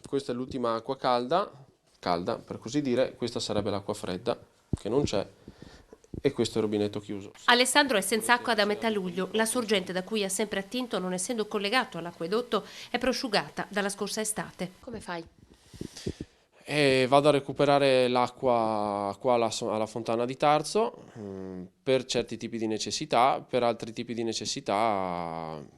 Questa è l'ultima acqua calda, calda per così dire, questa sarebbe l'acqua fredda, che non c'è, e questo è il rubinetto chiuso. Alessandro è senza acqua da metà luglio. La sorgente da cui ha sempre attinto, non essendo collegato all'acquedotto, è prosciugata dalla scorsa estate. Come fai? E vado a recuperare l'acqua qua alla fontana di Tarzo, per certi tipi di necessità, per altri tipi di necessità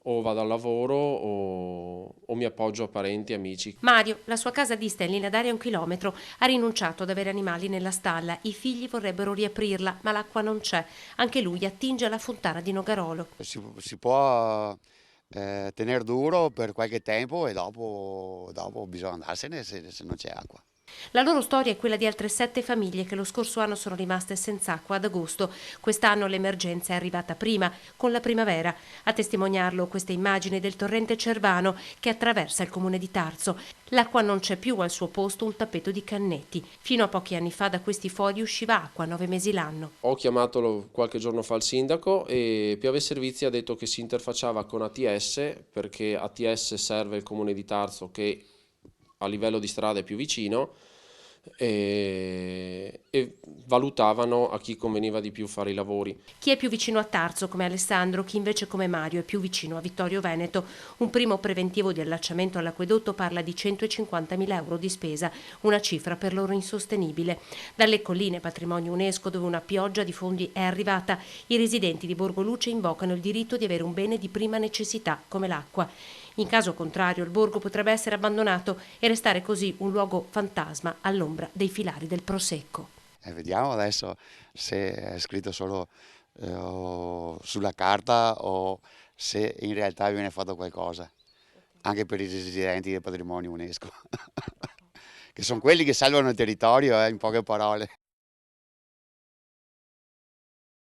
o vado al lavoro o mi appoggio a parenti e amici. Mario, la sua casa dista in linea d'aria 1 chilometro, ha rinunciato ad avere animali nella stalla. I figli vorrebbero riaprirla, ma l'acqua non c'è. Anche lui attinge alla fontana di Nogarolo. Si può tenere duro per qualche tempo e dopo bisogna andarsene se non c'è acqua. La loro storia è quella di altre 7 famiglie che lo scorso anno sono rimaste senza acqua ad agosto. Quest'anno l'emergenza è arrivata prima, con la primavera. A testimoniarlo queste immagini del torrente Cervano che attraversa il comune di Tarzo. L'acqua non c'è più, al suo posto un tappeto di canneti. Fino a pochi anni fa da questi fori usciva acqua 9 mesi l'anno. Ho chiamato qualche giorno fa il sindaco e Piave Servizi ha detto che si interfacciava con ATS perché ATS serve il comune di Tarzo che a livello di strada è più vicino e valutavano a chi conveniva di più fare i lavori. Chi è più vicino a Tarzo come Alessandro, chi invece come Mario è più vicino a Vittorio Veneto. Un primo preventivo di allacciamento all'acquedotto parla di 150.000 euro di spesa, una cifra per loro insostenibile. Dalle colline patrimonio UNESCO dove una pioggia di fondi è arrivata, i residenti di Borgo Luce invocano il diritto di avere un bene di prima necessità come l'acqua. In caso contrario il borgo potrebbe essere abbandonato e restare così un luogo fantasma all'ombra dei filari del Prosecco. Vediamo adesso se è scritto solo sulla carta o se in realtà viene fatto qualcosa, anche per i residenti del patrimonio UNESCO, che sono quelli che salvano il territorio, in poche parole.